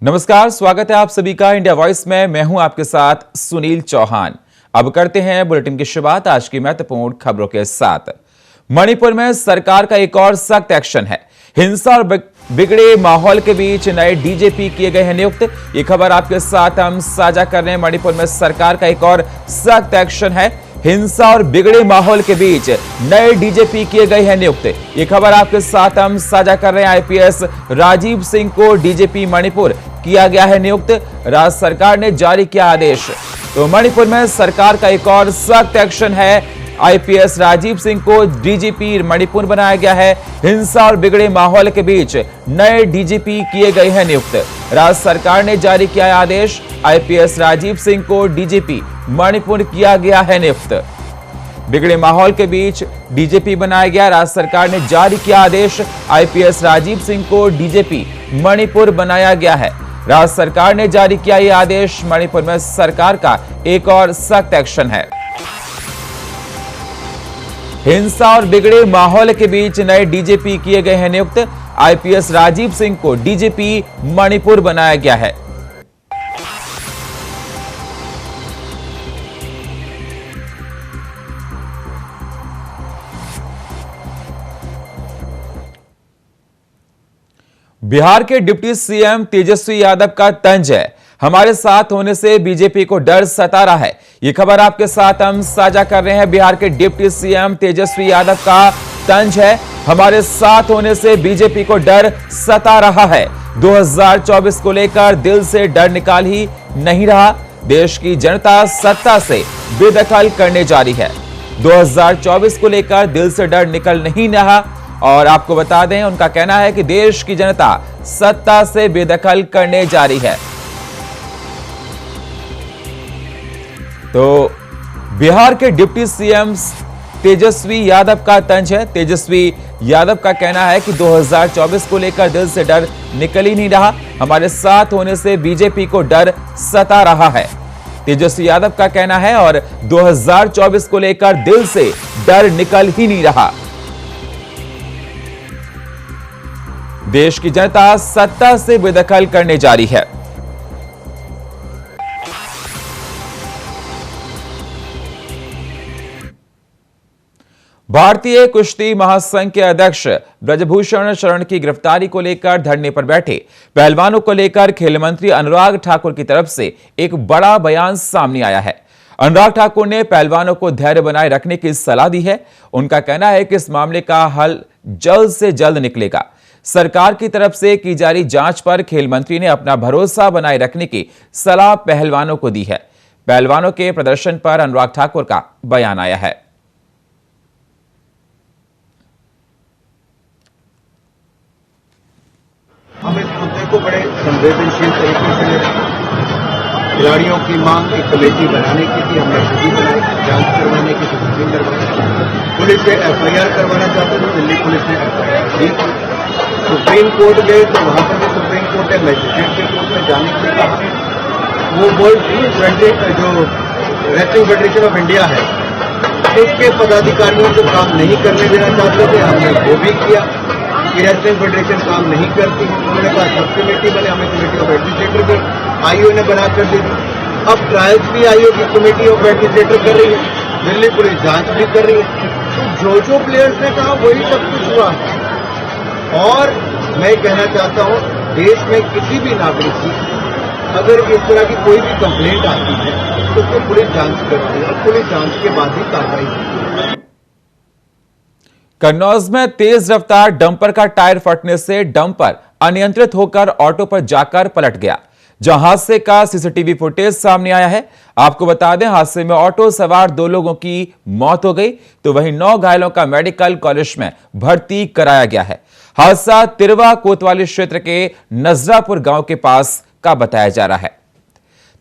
नमस्कार, स्वागत है आप सभी का इंडिया वॉइस में। मैं हूं आपके साथ सुनील चौहान। अब करते हैं बुलेटिन की शुरुआत आज की महत्वपूर्ण खबरों के साथ। मणिपुर में सरकार का एक और सख्त एक्शन है। हिंसा और बिगड़े माहौल के बीच नए डीजीपी किए गए हैं नियुक्त। ये खबर आपके साथ हम साझा कर रहे हैं। मणिपुर में सरकार का एक और सख्त एक्शन है। हिंसा और बिगड़े माहौल के बीच नए डीजीपी किए गए हैं नियुक्त। ये खबर आपके साथ हम साझा कर रहे हैं। आईपीएस राजीव सिंह को डीजीपी मणिपुर किया गया है नियुक्त। राज्य सरकार ने जारी किया आदेश। तो मणिपुर में सरकार का एक और सख्त एक्शन है। आईपीएस राजीव सिंह को डीजीपी मणिपुर बनाया गया है। हिंसा और बिगड़े माहौल के बीच नए डीजीपी किए गए हैं नियुक्त। राज्य सरकार ने जारी किया है आदेश। आईपीएस राजीव सिंह को डीजीपी मणिपुर किया गया है नियुक्त। बिगड़े माहौल के बीच डीजीपी बनाया गया। राज्य सरकार ने जारी किया आदेश। आईपीएस राजीव सिंह को डीजीपी मणिपुर बनाया गया है। राज्य सरकार ने जारी किया यह आदेश। मणिपुर में सरकार का एक और सख्त एक्शन है। हिंसा और बिगड़े माहौल के बीच नए डीजीपी किए गए हैं नियुक्त। आईपीएस राजीव सिंह को डीजीपी मणिपुर बनाया गया है। बिहार के डिप्टी सीएम तेजस्वी यादव का तंज है। हमारे साथ होने से बीजेपी को डर सता रहा है। यह खबर आपके साथ हम साझा कर रहे हैं। बिहार के डिप्टी सीएम तेजस्वी यादव का तंज है। हमारे साथ होने से बीजेपी को डर सता रहा है। 2024 को लेकर दिल से डर निकाल ही नहीं रहा। देश की जनता सत्ता से बेदखल करने जा रही है। 2024 को लेकर दिल से डर निकल नहीं रहा। और आपको बता दें, उनका कहना है कि देश की जनता सत्ता से बेदखल करने जा रही है। तो बिहार के डिप्टी सीएम तेजस्वी यादव का तंज है। तेजस्वी यादव का कहना है कि 2024 को लेकर दिल से डर निकल ही नहीं रहा। हमारे साथ होने से बीजेपी को डर सता रहा है। तेजस्वी यादव का कहना है और 2024 को लेकर दिल से डर निकल ही नहीं रहा। देश की जनता सत्ता से बेदखल करने जा रही है। भारतीय कुश्ती महासंघ के अध्यक्ष ब्रजभूषण शरण की गिरफ्तारी को लेकर धरने पर बैठे पहलवानों को लेकर खेल मंत्री अनुराग ठाकुर की तरफ से एक बड़ा बयान सामने आया है। अनुराग ठाकुर ने पहलवानों को धैर्य बनाए रखने की सलाह दी है। उनका कहना है कि इस मामले का हल जल्द से जल्द निकलेगा। सरकार की तरफ से की जा रही जांच पर खेल मंत्री ने अपना भरोसा बनाए रखने की सलाह पहलवानों को दी है। पहलवानों के प्रदर्शन पर अनुराग ठाकुर का बयान आया है। हम इस मुद्दे को बड़े संवेदनशील तरीके से ले रहे हैं। खिलाड़ियों की मांग एक कमेटी बनाने की थी, हमने खुद ही बनाई। जांच करवाने की कोशिश करवाई। पुलिस से एफआईआर करवाना चाहते थे, दिल्ली पुलिस ने एफआईआर दी थी। सुप्रीम कोर्ट गए तो वहां पर भी सुप्रीम कोर्ट ने मैजिस्ट्रेट के कोर्ट में जाने के लिए कहा। वो बोर्ड जो रेसलिंग फेडरेशन ऑफ इंडिया है उसके पदाधिकारियों को काम नहीं करने देना चाहते थे। हमने वो भी किया कि रेसलिंग फेडरेशन काम नहीं करती। उन्होंने कहा सब कमेटी बने, हमें कमेटी ऑफ एडमिनिस्ट्रेटर को आईओ ने बनाकर दी। अब ट्रायल्स भी आईओ की कमेटी ऑफ एडमिनिस्ट्रेटर कर रही है, दिल्ली पुलिस जांच भी कर रही है। तो जो प्लेयर्स ने कहा वही सब कुछ हुआ। और मैं कहना चाहता हूं, देश में किसी भी नागरिक की अगर इस तरह की कोई भी कंप्लेंट आती है तो उसको पुलिस जांच करती है और पुलिस जांच के बाद ही कार्रवाई होती है। कन्नौज में तेज रफ्तार डंपर का टायर फटने से डंपर अनियंत्रित होकर ऑटो पर जाकर पलट गया। जहां हादसे का सीसीटीवी फुटेज सामने आया है। आपको बता दें, हादसे में ऑटो सवार 2 लोगों की मौत हो गई तो वहीं 9 घायलों का मेडिकल कॉलेज में भर्ती कराया गया है। हादसा तिरवा कोतवाली क्षेत्र के नजरापुर गांव के पास का बताया जा रहा है।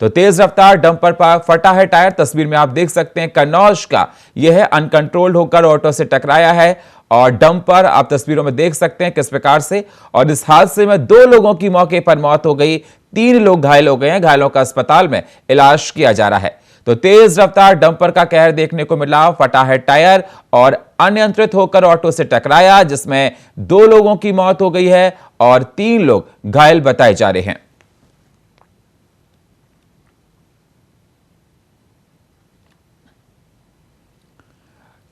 तो तेज रफ्तार डंपर पर फटा है टायर। तस्वीर में आप देख सकते हैं कन्नौज का यह है। अनकंट्रोल्ड होकर ऑटो से टकराया है और डंपर आप तस्वीरों में देख सकते हैं किस प्रकार से। और इस हादसे में 2 लोगों की मौके पर मौत हो गई, 3 लोग घायल हो गए हैं। घायलों का अस्पताल में इलाज किया जा रहा है। तो तेज रफ्तार डंपर का कहर देखने को मिला। फटा है टायर और अनियंत्रित होकर ऑटो से टकराया, जिसमें 2 लोगों की मौत हो गई है और 3 लोग घायल बताए जा रहे हैं।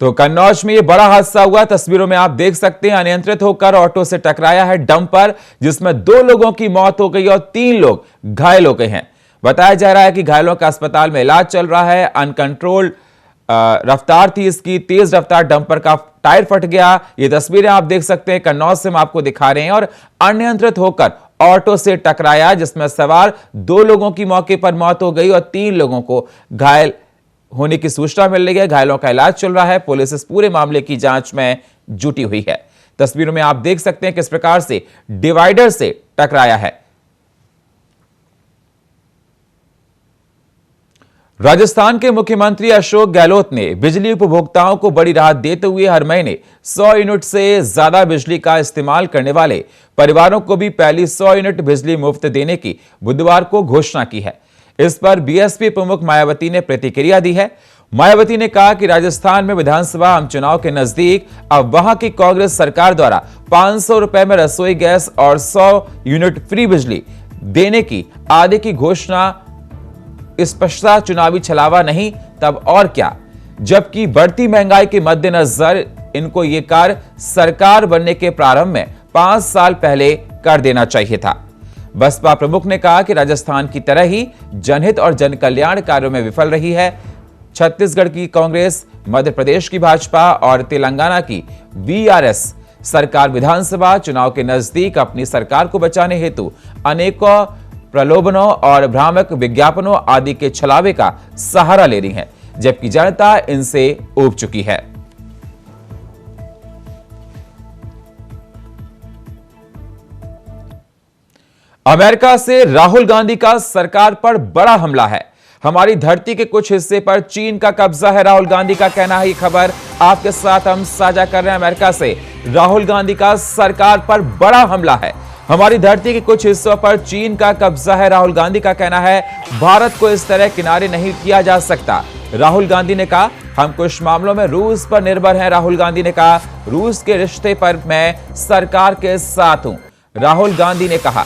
तो कन्नौज में ये बड़ा हादसा हुआ। तस्वीरों में आप देख सकते हैं, अनियंत्रित होकर ऑटो से टकराया है डंपर, जिसमें 2 लोगों की मौत हो गई और 3 लोग घायल हो गए हैं। बताया जा रहा है कि घायलों का अस्पताल में इलाज चल रहा है। अनकंट्रोल्ड रफ्तार थी इसकी, तेज रफ्तार डंपर का टायर फट गया। ये तस्वीरें आप देख सकते हैं, कन्नौज से हम आपको दिखा रहे हैं। और अनियंत्रित होकर ऑटो से टकराया, जिसमें सवार 2 लोगों की मौके पर मौत हो गई और 3 लोगों को घायल होने की सूचना मिल रही है। घायलों का इलाज चल रहा है। पुलिस इस पूरे मामले की जांच में जुटी हुई है। तस्वीरों में आप देख सकते हैं किस प्रकार से डिवाइडर से टकराया है। राजस्थान के मुख्यमंत्री अशोक गहलोत ने बिजली उपभोक्ताओं को बड़ी राहत देते हुए हर महीने 100 यूनिट से ज्यादा बिजली का इस्तेमाल करने वाले परिवारों को भी पहली 100 यूनिट बिजली मुफ्त देने की बुधवार को घोषणा की है। इस पर बीएसपी प्रमुख मायावती ने प्रतिक्रिया दी है। मायावती ने कहा कि राजस्थान में विधानसभा आम चुनाव के नजदीक अब वहां की कांग्रेस सरकार द्वारा 500 रुपए में रसोई गैस और 100 यूनिट फ्री बिजली देने की आदि की घोषणा स्पष्टता चुनावी छलावा नहीं तब और क्या, जबकि बढ़ती महंगाई के मद्देनजर इनको ये कार्य सरकार बनने के प्रारंभ में 5 साल पहले कर देना चाहिए था। बसपा प्रमुख ने कहा कि राजस्थान की तरह ही जनहित और जन कल्याण कार्यों में विफल रही है। छत्तीसगढ़ की कांग्रेस, मध्य प्रदेश की भाजपा और तेलंगाना की वीआरएस सरकार विधानसभा चुनाव के नजदीक अपनी सरकार को बचाने हेतु अनेकों प्रलोभनों और भ्रामक विज्ञापनों आदि के छलावे का सहारा ले रही है, जबकि जनता इनसे ऊब चुकी है। अमेरिका से राहुल गांधी का सरकार पर बड़ा हमला है। हमारी धरती के कुछ हिस्से पर चीन का कब्जा है, राहुल गांधी का कहना है। ये खबर आपके साथ हम साझा कर रहे हैं। अमेरिका से राहुल गांधी का सरकार पर बड़ा हमला है। हमारी धरती के कुछ हिस्सों पर चीन का कब्जा है, राहुल गांधी का कहना है। भारत को इस तरह किनारे नहीं किया जा सकता। राहुल गांधी ने कहा, हम कुछ मामलों में रूस पर निर्भर हैं। राहुल गांधी ने कहा, रूस के रिश्ते पर मैं सरकार के साथ हूं, राहुल गांधी ने कहा।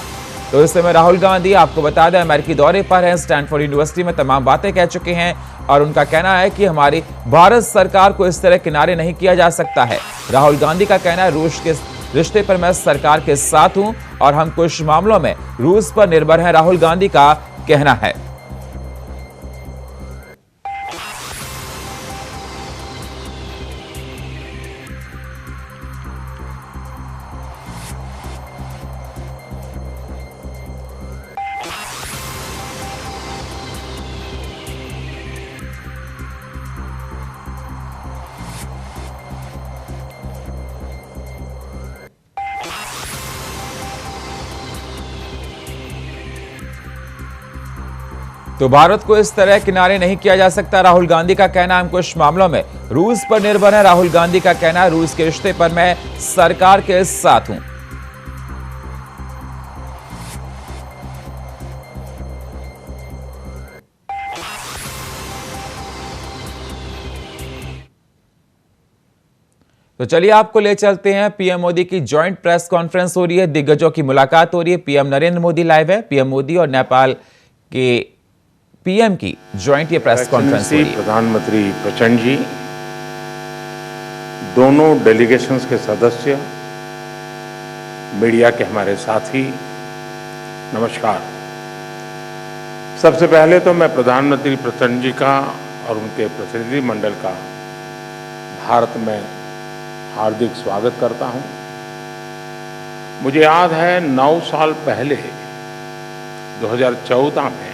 तो इस समय राहुल गांधी, आपको बता दें, अमेरिकी दौरे पर हैं। स्टैनफोर्ड यूनिवर्सिटी में तमाम बातें कह चुके हैं और उनका कहना है कि हमारी भारत सरकार को इस तरह किनारे नहीं किया जा सकता है। राहुल गांधी का कहना है, रूस के रिश्ते पर मैं सरकार के साथ हूं और हम कुछ मामलों में रूस पर निर्भर हैं, राहुल गांधी का कहना है। तो भारत को इस तरह किनारे नहीं किया जा सकता, राहुल गांधी का कहना। हम कुछ मामलों में रूस पर निर्भर है, राहुल गांधी का कहना। रूस के रिश्ते पर मैं सरकार के साथ हूं। तो चलिए आपको ले चलते हैं। पीएम मोदी की ज्वाइंट प्रेस कॉन्फ्रेंस हो रही है, दिग्गजों की मुलाकात हो रही है। पीएम नरेंद्र मोदी लाइव है। पीएम मोदी और नेपाल के पीएम की ज्वाइंट ये प्रेस कॉन्फ्रेंस हो रही है। प्रधानमंत्री प्रचंड जी, दोनों डेलीगेशंस के सदस्य, मीडिया के हमारे साथी, नमस्कार। सबसे पहले तो मैं प्रधानमंत्री प्रचंड जी का और उनके प्रतिनिधि मंडल का भारत में हार्दिक स्वागत करता हूं। मुझे याद है 9 साल पहले 2014 में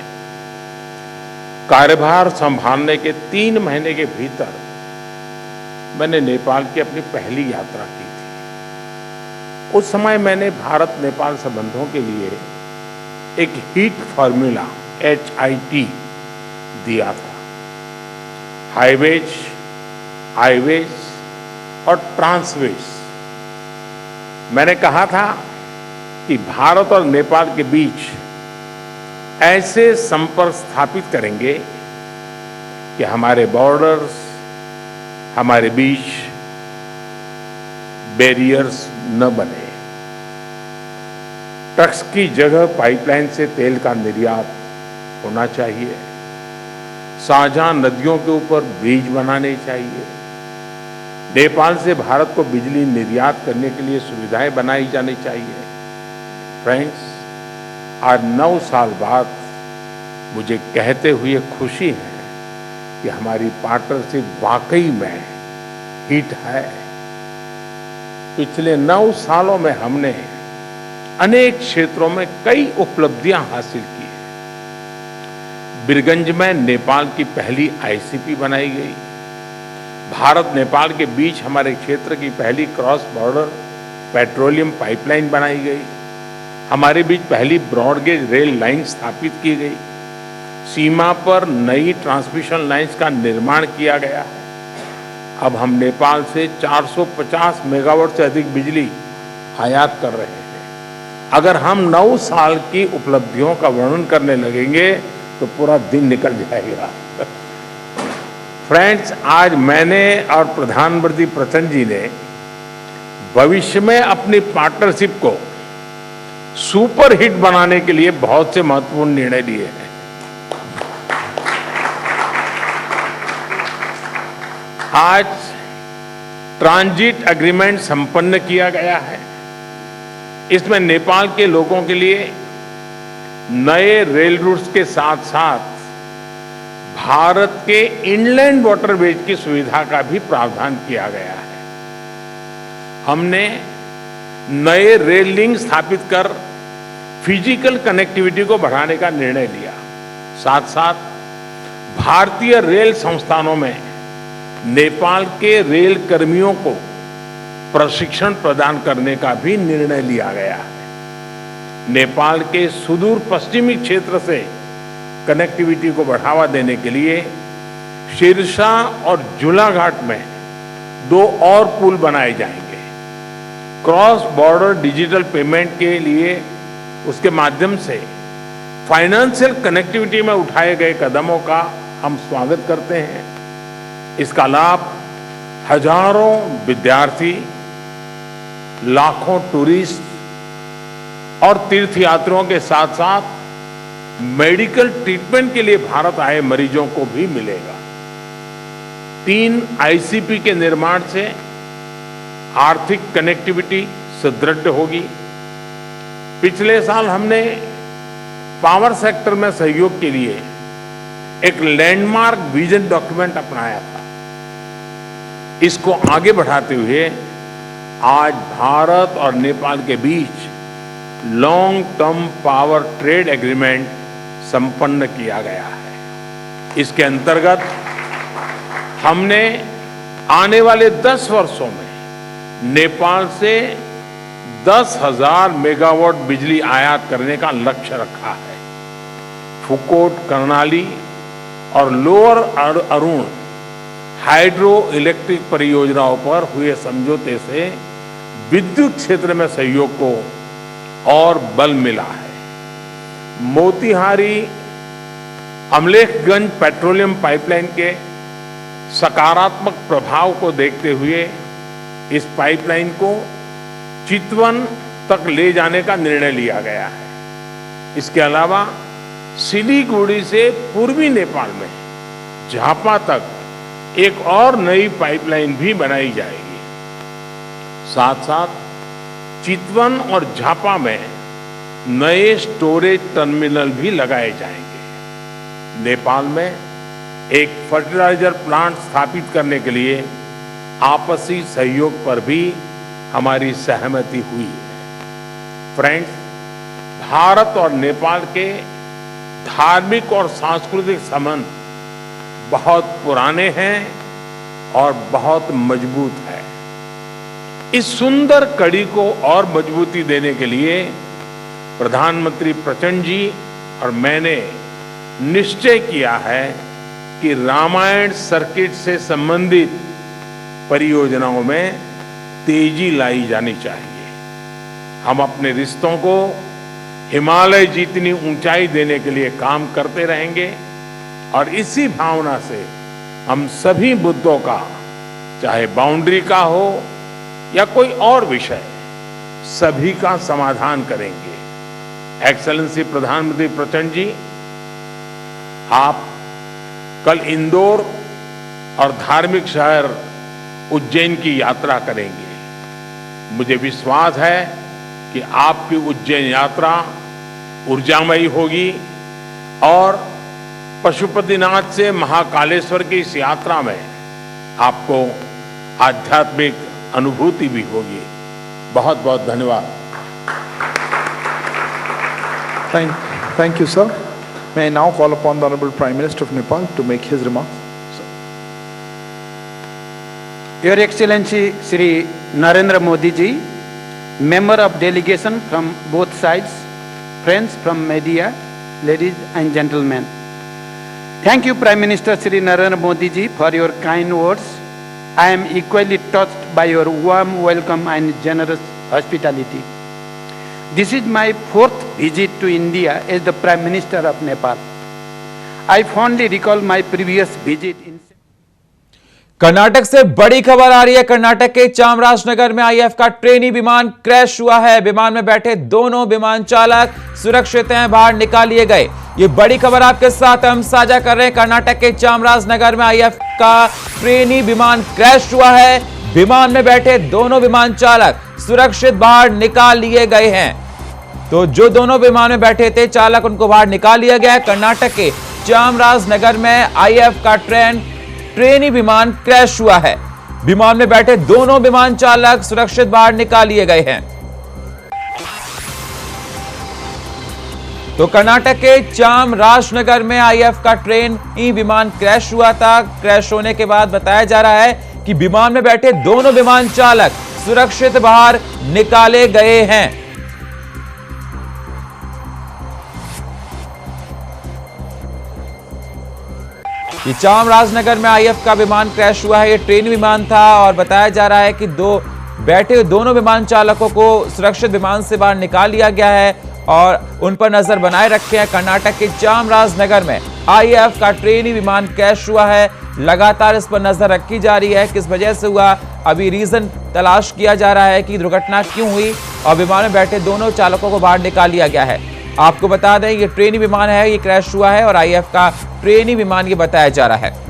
कार्यभार संभालने के 3 महीने के भीतर मैंने नेपाल की अपनी पहली यात्रा की थी। उस समय मैंने भारत नेपाल संबंधों के लिए एक हीट फॉर्मूला HIT दिया था। हाईवेज, हाईवेज और ट्रांसवेज। मैंने कहा था कि भारत और नेपाल के बीच ऐसे संपर्क स्थापित करेंगे कि हमारे बॉर्डर्स, हमारे बीच बैरियर्स न बने। ट्रक्स की जगह पाइपलाइन से तेल का निर्यात होना चाहिए। साझा नदियों के ऊपर ब्रिज बनाने चाहिए। नेपाल से भारत को बिजली निर्यात करने के लिए सुविधाएं बनाई जानी चाहिए। फ्रेंड्स, आज 9 साल बाद मुझे कहते हुए खुशी है कि हमारी पार्टनरशिप वाकई में हिट है। पिछले 9 सालों में हमने अनेक क्षेत्रों में कई उपलब्धियां हासिल की हैं। बीरगंज में नेपाल की पहली आईसीपी बनाई गई। भारत नेपाल के बीच हमारे क्षेत्र की पहली क्रॉस बॉर्डर पेट्रोलियम पाइपलाइन बनाई गई। हमारे बीच पहली ब्रॉडगेज रेल लाइन स्थापित की गई। सीमा पर नई ट्रांसमिशन लाइंस का निर्माण किया गया है। अब हम नेपाल से 450 मेगावाट से अधिक बिजली आयात कर रहे हैं। अगर हम 9 साल की उपलब्धियों का वर्णन करने लगेंगे तो पूरा दिन निकल जाएगा। फ्रेंड्स, आज मैंने और प्रधानमंत्री प्रचंड जी ने भविष्य में अपनी पार्टनरशिप को सुपर हिट बनाने के लिए बहुत से महत्वपूर्ण निर्णय लिए हैं। आज ट्रांजिट एग्रीमेंट संपन्न किया गया है। इसमें नेपाल के लोगों के लिए नए रेल रूट्स के साथ साथ भारत के इनलैंड वाटरवेज की सुविधा का भी प्रावधान किया गया है। हमने नए रेल लिंक स्थापित कर फिजिकल कनेक्टिविटी को बढ़ाने का निर्णय लिया। साथ साथ भारतीय रेल संस्थानों में नेपाल के रेल कर्मियों को प्रशिक्षण प्रदान करने का भी निर्णय लिया गया है। नेपाल के सुदूर पश्चिमी क्षेत्र से कनेक्टिविटी को बढ़ावा देने के लिए सिरसा और झूलाघाट में 2 और पुल बनाए जाएंगे। क्रॉस बॉर्डर डिजिटल पेमेंट के लिए उसके माध्यम से फाइनेंशियल कनेक्टिविटी में उठाए गए कदमों का हम स्वागत करते हैं। इसका लाभ हजारों विद्यार्थी, लाखों टूरिस्ट और तीर्थयात्रियों के साथ साथ मेडिकल ट्रीटमेंट के लिए भारत आए मरीजों को भी मिलेगा। 3 आईसीपी के निर्माण से आर्थिक कनेक्टिविटी सुदृढ़ होगी। पिछले साल हमने पावर सेक्टर में सहयोग के लिए एक लैंडमार्क विजन डॉक्यूमेंट अपनाया था। इसको आगे बढ़ाते हुए आज भारत और नेपाल के बीच long term power trade agreement संपन्न किया गया है। इसके अंतर्गत हमने आने वाले 10 वर्षों में नेपाल से 10,000 मेगावाट बिजली आयात करने का लक्ष्य रखा है। फुकोट, कर्णाली और लोअर अरुण हाइड्रो इलेक्ट्रिक परियोजनाओं पर हुए समझौते से विद्युत क्षेत्र में सहयोग को और बल मिला है। मोतिहारी अमलेखगंज पेट्रोलियम पाइपलाइन के सकारात्मक प्रभाव को देखते हुए इस पाइपलाइन को चितवन तक ले जाने का निर्णय लिया गया है। इसके अलावा सिलीगुड़ी से पूर्वी नेपाल में झापा तक एक और नई पाइपलाइन भी बनाई जाएगी। साथ साथ चितवन और झापा में नए स्टोरेज टर्मिनल भी लगाए जाएंगे। नेपाल में एक फर्टिलाइजर प्लांट स्थापित करने के लिए आपसी सहयोग पर भी हमारी सहमति हुई है। फ्रेंड्स, भारत और नेपाल के धार्मिक और सांस्कृतिक संबंध बहुत पुराने हैं और बहुत मजबूत है। इस सुंदर कड़ी को और मजबूती देने के लिए प्रधानमंत्री प्रचंड जी और मैंने निश्चय किया है कि रामायण सर्किट से संबंधित परियोजनाओं में तेजी लाई जानी चाहिए। हम अपने रिश्तों को हिमालय जितनी ऊंचाई देने के लिए काम करते रहेंगे और इसी भावना से हम सभी मुद्दों का, चाहे बाउंड्री का हो या कोई और विषय, सभी का समाधान करेंगे। एक्सेलेंसी प्रधानमंत्री प्रचंड जी, आप कल इंदौर और धार्मिक शहर उज्जैन की यात्रा करेंगे। मुझे विश्वास है कि आपकी उज्जैन यात्रा ऊर्जामयी होगी और पशुपतिनाथ से महाकालेश्वर की इस यात्रा में आपको आध्यात्मिक अनुभूति भी होगी। बहुत बहुत धन्यवाद। Thank you, sir. May I now call upon the Honorable Prime Minister of Nepal to make his remarks. Your Excellency Shri Narendra Modi ji, member of delegation from both sides, friends from media, ladies and gentlemen. Thank you Prime Minister Shri Narendra Modi ji for your kind words. I am equally touched by your warm welcome and generous hospitality. This is my fourth visit to India as the Prime Minister of Nepal. I fondly recall my previous visit in Karnataka से बड़ी खबर आ रही है। कर्नाटक के चामराजनगर में IAF का trainee विमान crash हुआ है। विमान में बैठे दोनों विमान चालक सुरक्षित हैं, बाहर निकाल लिए गए। ये बड़ी खबर आपके साथ हम साझा कर रहे हैं। कर्नाटक के चामराजनगर में आईएएफ का ट्रेनी विमान क्रैश हुआ है। विमान में बैठे दोनों विमान चालक सुरक्षित बाहर निकाल लिए गए हैं। तो जो दोनों विमान में बैठे थे चालक, उनको बाहर निकाल लिया गया है। कर्नाटक के चामराजनगर में आईएएफ का ट्रेनी विमान क्रैश हुआ है। विमान में बैठे दोनों विमान चालक सुरक्षित बाहर निकाल लिए गए हैं। तो कर्नाटक के चामराजनगर में आईएएफ का ट्रेनी विमान क्रैश हुआ था। क्रैश होने के बाद बताया जा रहा है कि विमान में बैठे दोनों विमान चालक सुरक्षित बाहर निकाले गए हैं। ये चामराजनगर में आईएएफ का विमान क्रैश हुआ है। ये ट्रेन विमान था और बताया जा रहा है कि बैठे दोनों विमान चालकों को सुरक्षित विमान से बाहर निकाल लिया गया है और उन पर नजर बनाए रखे हैं। कर्नाटक के चामराजनगर में आईएएफ का ट्रेनी विमान क्रैश हुआ है। लगातार इस पर नजर रखी जा रही है, किस वजह से हुआ, अभी रीजन तलाश किया जा रहा है कि दुर्घटना क्यों हुई और विमान में बैठे दोनों चालकों को बाहर निकाल लिया गया है। आपको बता दें ये ट्रेनी विमान है, ये क्रैश हुआ है और आईएएफ का ट्रेनी विमान ये बताया जा रहा है।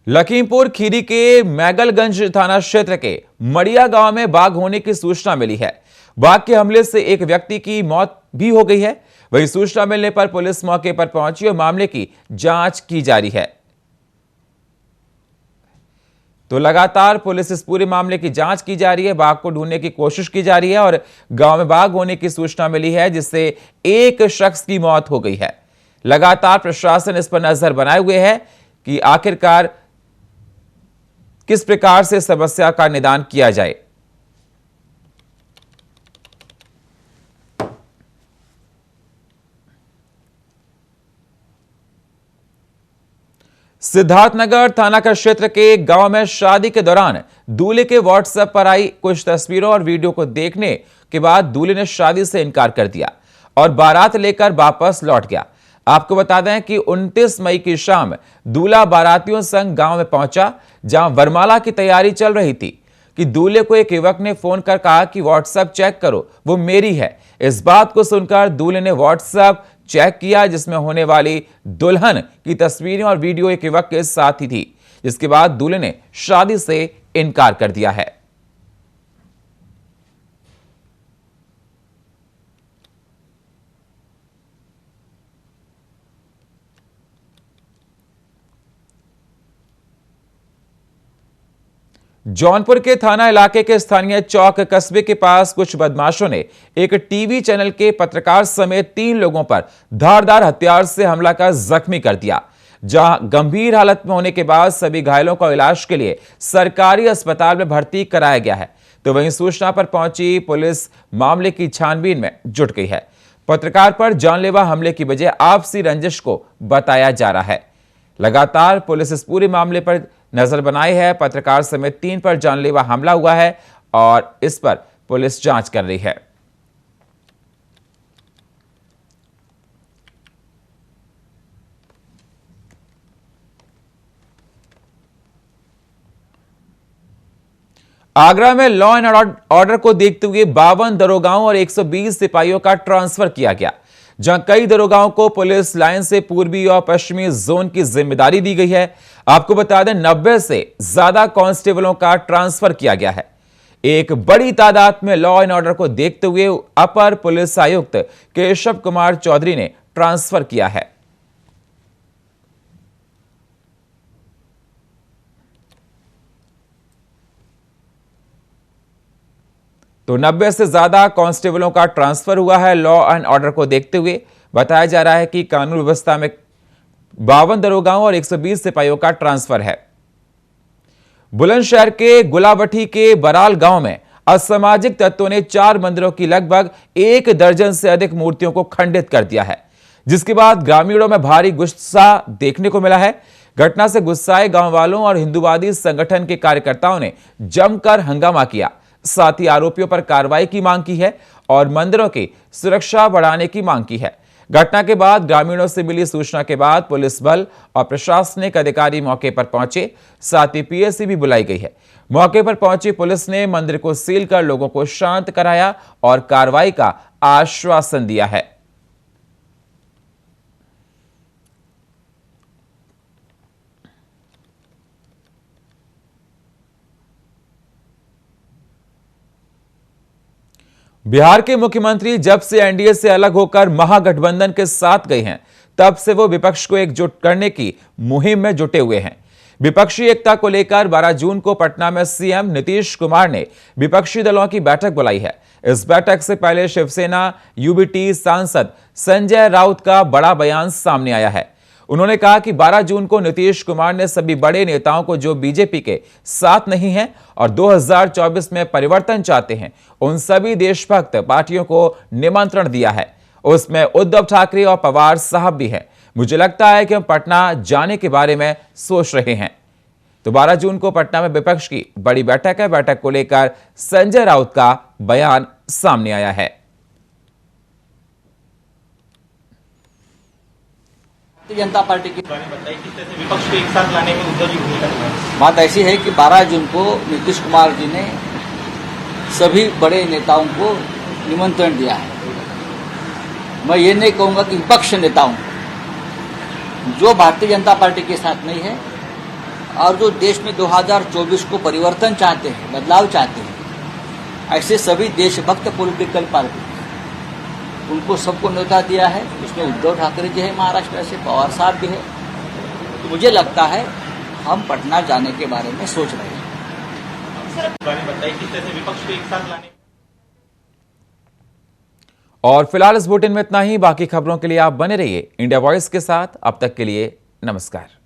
लखीमपुर खीरी के मैगलगंज थाना क्षेत्र के मड़िया गांव में बाघ होने की सूचना मिली है। बाघ के हमले से एक व्यक्ति की मौत भी हो गई है। वही सूचना मिलने पर पुलिस मौके पर पहुंची और मामले की जांच की जा रही है। तो लगातार पुलिस इस पूरे मामले की जांच की जा रही है, बाघ को ढूंढने की कोशिश की जा रही है और गांव में बाघ होने की सूचना मिली है जिससे एक शख्स की मौत हो गई है। लगातार प्रशासन इस पर नजर बनाए हुए है कि आखिरकार किस प्रकार से समस्या का निदान किया जाए। सिद्धार्थनगर थाना का क्षेत्र के गांव में शादी के दौरान दूल्हे के व्हाट्सएप पर आई कुछ तस्वीरों और वीडियो को देखने के बाद दूल्हे ने शादी से इनकार कर दिया और बारात लेकर वापस लौट गया। आपको बता दें कि 29 मई की शाम दूल्हा बारातियों संग गांव में पहुंचा, जहां वरमाला की तैयारी चल रही थी कि दूल्हे को एक युवक ने फोन कर कहा कि व्हाट्सएप चेक करो, वो मेरी है। इस बात को सुनकर दूल्हे ने व्हाट्सएप चेक किया जिसमें होने वाली दुल्हन की तस्वीरें और वीडियो एक युवक के साथ ही थी, जिसके बाद दूल्हे ने शादी से इनकार कर दिया है। जौनपुर के थाना इलाके के स्थानीय चौक कस्बे के पास कुछ बदमाशों ने एक टीवी चैनल के पत्रकार समेत 3 लोगों पर धारदार हथियार से हमला कर जख्मी कर दिया। जहां गंभीर हालत में होने के बाद सभी घायलों को इलाज के लिए सरकारी अस्पताल में भर्ती कराया गया है। तो वहीं सूचना पर पहुंची पुलिस मामले की छानबीन में जुट गई है। पत्रकार पर जानलेवा हमले की वजह आपसी रंजिश को बताया जा रहा है। लगातार पुलिस इस पूरे मामले पर नजर बनाई है। पत्रकार समेत 3 पर जानलेवा हमला हुआ है और इस पर पुलिस जांच कर रही है। आगरा में लॉ एंड ऑर्डर को देखते हुए 52 दरोगाओं और 120 सिपाहियों का ट्रांसफर किया गया। जहां कई दरोगाओं को पुलिस लाइन से पूर्वी और पश्चिमी जोन की जिम्मेदारी दी गई है। आपको बता दें 90 से ज्यादा कांस्टेबलों का ट्रांसफर किया गया है। एक बड़ी तादाद में लॉ एंड ऑर्डर को देखते हुए अपर पुलिस आयुक्त केशव कुमार चौधरी ने ट्रांसफर किया है। तो 90 से ज्यादा कांस्टेबलों का ट्रांसफर हुआ है। लॉ एंड ऑर्डर को देखते हुए बताया जा रहा है कि कानून व्यवस्था में 52 दरोगाओं और 120 सिपाहियों का ट्रांसफर है। बुलंदशहर के गुलाबठी के बराल गांव में असामाजिक तत्वों ने 4 मंदिरों की लगभग 1 दर्जन से अधिक मूर्तियों को खंडित कर दिया है, जिसके बाद ग्रामीणों में भारी गुस्सा देखने को मिला है। घटना से गुस्साए गांव वालों और हिंदूवादी संगठन के कार्यकर्ताओं ने जमकर हंगामा किया। साथ ही आरोपियों पर कार्रवाई की मांग की है और मंदिरों की सुरक्षा बढ़ाने की मांग की है। घटना के बाद ग्रामीणों से मिली सूचना के बाद पुलिस बल और प्रशासनिक अधिकारी मौके पर पहुंचे। साथ ही पीएससी भी बुलाई गई है। मौके पर पहुंची पुलिस ने मंदिर को सील कर लोगों को शांत कराया और कार्रवाई का आश्वासन दिया है। बिहार के मुख्यमंत्री जब से एनडीए से अलग होकर महागठबंधन के साथ गए हैं, तब से वो विपक्ष को एकजुट करने की मुहिम में जुटे हुए हैं। विपक्षी एकता को लेकर 12 जून को पटना में सीएम नीतीश कुमार ने विपक्षी दलों की बैठक बुलाई है। इस बैठक से पहले शिवसेना यूबीटी सांसद संजय राउत का बड़ा बयान सामने आया है। उन्होंने कहा कि 12 जून को नीतीश कुमार ने सभी बड़े नेताओं को जो बीजेपी के साथ नहीं हैं और 2024 में परिवर्तन चाहते हैं, उन सभी देशभक्त पार्टियों को निमंत्रण दिया है। उसमें उद्धव ठाकरे और पवार साहब भी हैं। मुझे लगता है कि हम पटना जाने के बारे में सोच रहे हैं। तो 12 जून को पटना में विपक्ष की बड़ी बैठक है। बैठक को लेकर संजय राउत का बयान सामने आया है। भारतीय जनता पार्टी की बताइए किस तरह से विपक्ष को एक साथ लाने में उद्धव जी भूमिका निभाई। बात ऐसी है कि 12 जून को नीतीश कुमार जी ने सभी बड़े नेताओं को निमंत्रण दिया है। मैं ये नहीं कहूंगा कि विपक्ष नेताओं को, जो भारतीय जनता पार्टी के साथ नहीं है और जो देश में 2024 को परिवर्तन चाहते हैं, बदलाव चाहते हैं, ऐसे सभी देशभक्त पॉलिटिकल पार्टी, उनको सबको न्योता दिया है। उसमें उद्धव ठाकरे जी है महाराष्ट्र से, पवार साहब भी है। तो मुझे लगता है हम पटना जाने के बारे में सोच रहे हैं। बताइए किस तरह से विपक्ष को एक साथ लाने। और फिलहाल इस बुलेटिन में इतना ही। बाकी खबरों के लिए आप बने रहिए इंडिया वॉइस के साथ। अब तक के लिए नमस्कार।